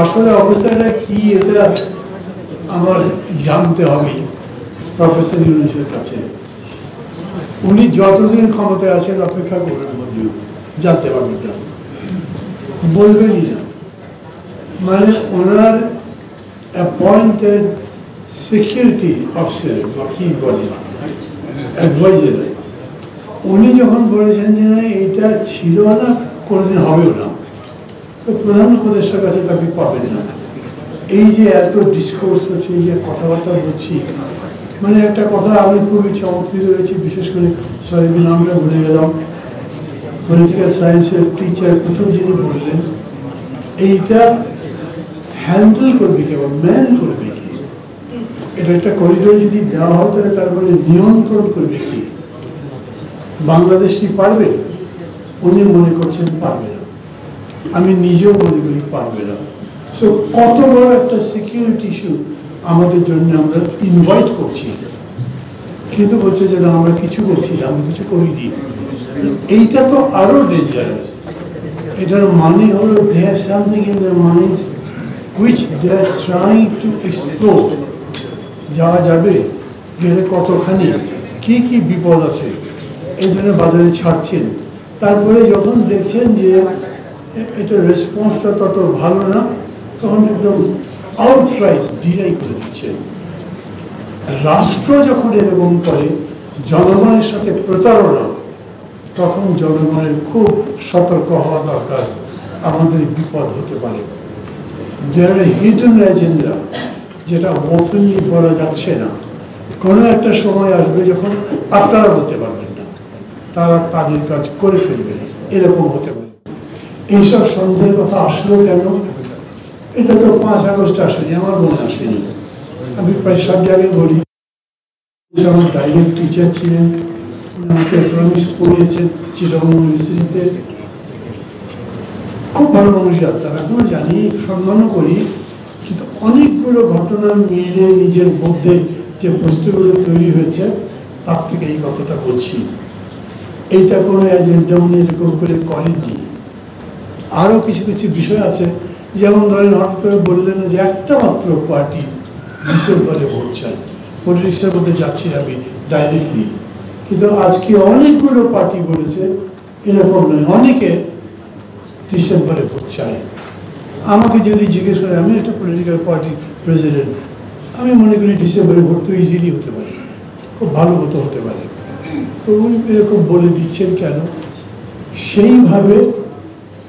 আসলে অবস্থাটা কি এটা আমার জানতে হবে প্রফেসর ইউনূসের কাছে। উনি যতদিন ক্ষমতায় আছেন অপেক্ষা করবেন, জানতে পারবেন না, বলবেনই না। মানে ওনার অ্যাপয়েন্টেড সিকিউরিটি অফিসার বা কি বলে অ্যাডভাইজার, উনি যখন বলেছেন যে না এটা ছিল না, কোনোদিন হবেও না, তো প্রধান উপদেষ্টার কাছে তাকে পাবেন না। এই যে এত ডিসকোর্স হচ্ছে, এই যে কথাবার্তা বলছি, মানে একটা কথা আমি খুবই চমৎকৃত হয়েছি, বিশেষ করে সরি নামটা ভুলে গেলাম, পলিটিক্যাল সায়েন্সের টিচার প্রথম যিনি বললেন এইটা হ্যান্ডেল করবে কি বা ম্যান করবে কি, এটা একটা করিডোর যদি দেওয়া হয় তাহলে তারপরে নিয়ন্ত্রণ করবে কি, বাংলাদেশ কি পারবে? উনি মনে করছেন পারবে না, আমি নিজেও মনে করি পারবে না। সো কত বড় একটা সিকিউরিটি ইস্যু আমাদের জন্য আমরা ইনভাইট করছি, কিন্তু বলছে যে না আমরা কিছু করছি না, আমরা কিছু করিনি। এইটা তো আরো ডেঞ্জারাস। এটার মানে হলো they have something in their minds which they are trying to explore. যাওয়া যাবে, গেলে কতখানি কি কি বিপদ আছে এই জন্য বাজারে ছাড়ছেন। তারপরে যখন দেখছেন যে এটার রেসপন্সটা তত ভালো না, তখন একদম আউটরাইট ডিনাই করে দিচ্ছেন। রাষ্ট্র যখন এরকম করে জনগণের সাথে প্রতারণা, তখন জনগণের খুব সতর্ক হওয়া দরকার, আমাদের বিপদ হতে পারে। যারা হিডেন এজেন্ডা, যেটা ওপেনলি বলা যাচ্ছে না, কোনো একটা সময় আসবে যখন আপনারা বলতে পারবেন না, তারা তাদের কাজ করে ফেলবেন, এরকম হতে পারে। এইসব সন্দেহের কথা আসলো কেন? এটা তো 5 আগস্ট আসেনি, আমার মনে আসেনি। আমি প্রায় সব জায়গায় বলি, আমার ডাইরেক্ট টিচার ছিলেন, আমাকে ইকোনমিক্স পড়িয়েছেন চিটাগং ইউনিভার্সিটিতে, খুব ভালো মানুষ জানতাম, এখনো জানি, সম্মানও করি। কিন্তু অনেকগুলো ঘটনা মিলে নিজের মধ্যে যে বস্তুগুলো তৈরি হয়েছে, তার থেকে এই কথাটা বলছি। এইটা কোনো এজেন্ডা উনি এরকম করে করেননি। আরও কিছু কিছু বিষয় আছে, যেমন ধরেন হঠাৎ করে বললেন যে একটা মাত্র পার্টি ডিসেম্বরে ভোট চাই। পলিটিক্সের মধ্যে যাচ্ছি আমি ডাইরেক্টলি, কিন্তু আজকে অনেকগুলো পার্টি বলেছে এরকম নয়, অনেকে ডিসেম্বরে ভোট চায়। আমাকে যদি জিজ্ঞেস করে, আমি একটা পলিটিক্যাল পার্টির প্রেসিডেন্ট, আমি মনে করি ডিসেম্বরে ভোট তো ইজিলি হতে পারে, খুব ভালো মতো হতে পারে। তো উনি এরকম বলে দিচ্ছেন কেন? সেইভাবে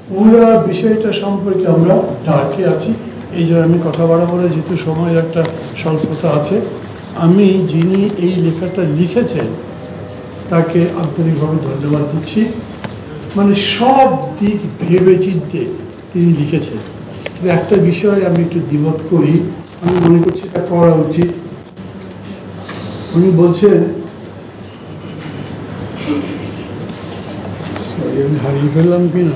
পুরা বিষয়টা সম্পর্কে আমরা ডাকে আছি। এই জন্য আমি কথা বাড়াবো না, যেহেতু সময়ের একটা স্বল্পতা আছে। আমি যিনি এই লেখাটা লিখেছেন তাকে আন্তরিকভাবে ধন্যবাদ দিচ্ছি। মানে সব দিক ভেবে চিনতে তিনি লিখেছেন। তবে একটা বিষয় আমি একটু দ্বিমত করি, আমি মনে করছি এটা করা উচিত। উনি বলছেন, আমি হারিয়ে ফেললাম কিনা,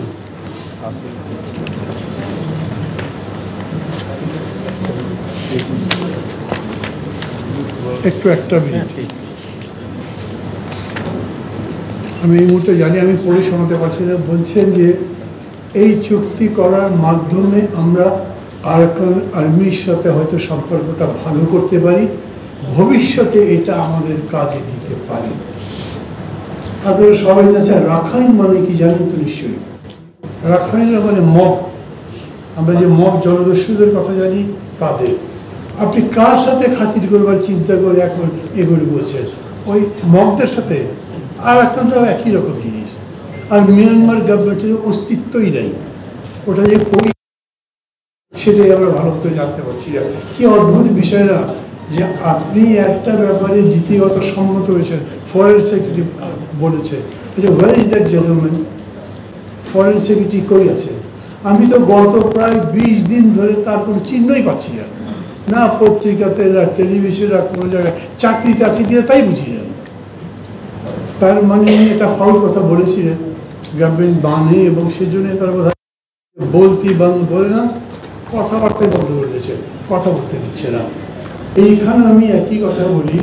একটু একটা মিনিট, আমি এই মুহূর্তে জানি আমি পড়ে শোনাতে পারছি না। বলছেন যে এই চুক্তি করার মাধ্যমে আমরা আরাকান আর্মির সাথে হয়তো সম্পর্কটা ভালো করতে পারি, ভবিষ্যতে এটা আমাদের কাজে দিতে পারে। আপনারা সবাই জানেন রাখাইন মানে কি জানেন তো নিশ্চয়ই। রাখাইনরা মানে মব, আমরা যে মব জনদস্যুদের কথা জানি তাদের। আপনি কার সাথে খাতির করবার চিন্তা করে এখন এগুলি বলছেন? ওই মবদের সাথে। আর এখনটাও একই রকম জিনিস। আর মিয়ানমার গভর্নমেন্টের অস্তিত্বই নেই, ওটা যে করি সেটাই আমরা ভালো করে জানতে পারছি না। কি অদ্ভুত বিষয় না যে আপনি একটা ব্যাপারে নীতিগত সম্মত হয়েছেন, ফরেন সেক্রেটারি বলেছে, where is that gentleman? Foreign secretary কই আছে? আমি তো গত প্রায় 20 দিন ধরে তার কোনো চিহ্নই পাচ্ছি না, না পত্রিকাতে, না টেলিভিশনে, না কোনো জায়গায়। চাকরি টাকরি দিয়ে তাই বুঝি না। তার মানে এটা ফাউল কথা বলেছিলেন, গভর্নমেন্ট বানে, এবং সেজন্য তার কথা বলতে বন্ধ করে না, কথাবার্তাই বন্ধ করে দিয়েছে, কথা বলতে দিচ্ছে না। এইখানে আমি একই কথা বলি,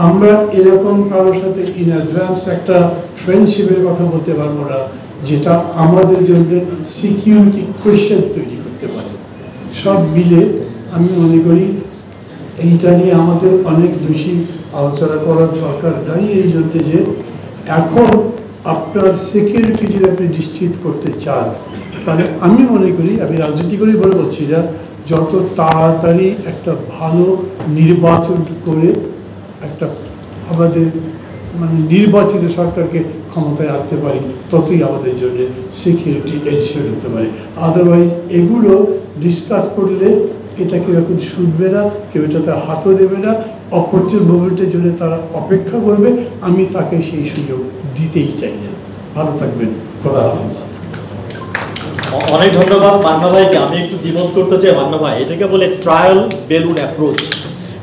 আমরা এরকম কারোর সাথে ইন অ্যাডভান্স একটা ফ্রেন্ডশিপের কথা বলতে পারবো না, যেটা আমাদের জন্য সিকিউরিটি কোয়েশ্চেন তৈরি করতে পারে। সব মিলে আমি মনে করি এইটা নিয়ে আমাদের অনেক বেশি আলোচনা করার দরকার নাই, এই জন্য যে এখন আপনার সিকিউরিটি যদি আপনি নিশ্চিত করতে চান, তাহলে আমি মনে করি, আমি রাজনীতি করেই বলে বলছি না, যত তাড়াতাড়ি একটা ভালো নির্বাচন করে একটা আমাদের নির্বাচিত সরকারকে ক্ষমতায় আনতে পারি, ততই আমাদের জন্য সিকিউরিটি এনশিওর হতে পারে। আদারওয়াইজ এগুলো ডিসকাস করলে এটা কেউ এখন শুনবে না, কেউ এটাতে হাতও দেবে না, অপরচুন মুভমেন্টের জন্য তারা অপেক্ষা করবে। আমি তাকে সেই সুযোগ দিতেই চাই না। ভালো থাকবেন, খোদা হাফেজ। অনেক ধন্যবাদ মান্না ভাইকে। আমি একটু দ্বিমত করতে চাই মান্না ভাই, এটাকে বলে ট্রায়াল বেলুন অ্যাপ্রোচ।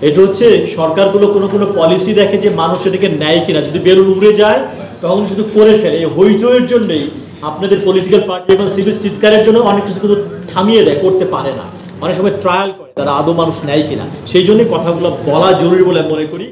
এটা হচ্ছে সরকারগুলো কোনো পলিসি দেখে যে মানুষ এটাকে নেয় কিনা, যদি বেলুন উড়ে যায় তখন শুধু করে ফেলে। এই হইচইয়ের জন্যই আপনাদের পলিটিক্যাল পার্টি এবং সিভিল চিৎকারের জন্য অনেক কিছু কিন্তু থামিয়ে দেয়, করতে পারে না। অনেক সময় ট্রায়াল করে তারা আদৌ মানুষ নেয় কিনা, সেই জন্যই কথাগুলো বলা জরুরি বলে মনে করি।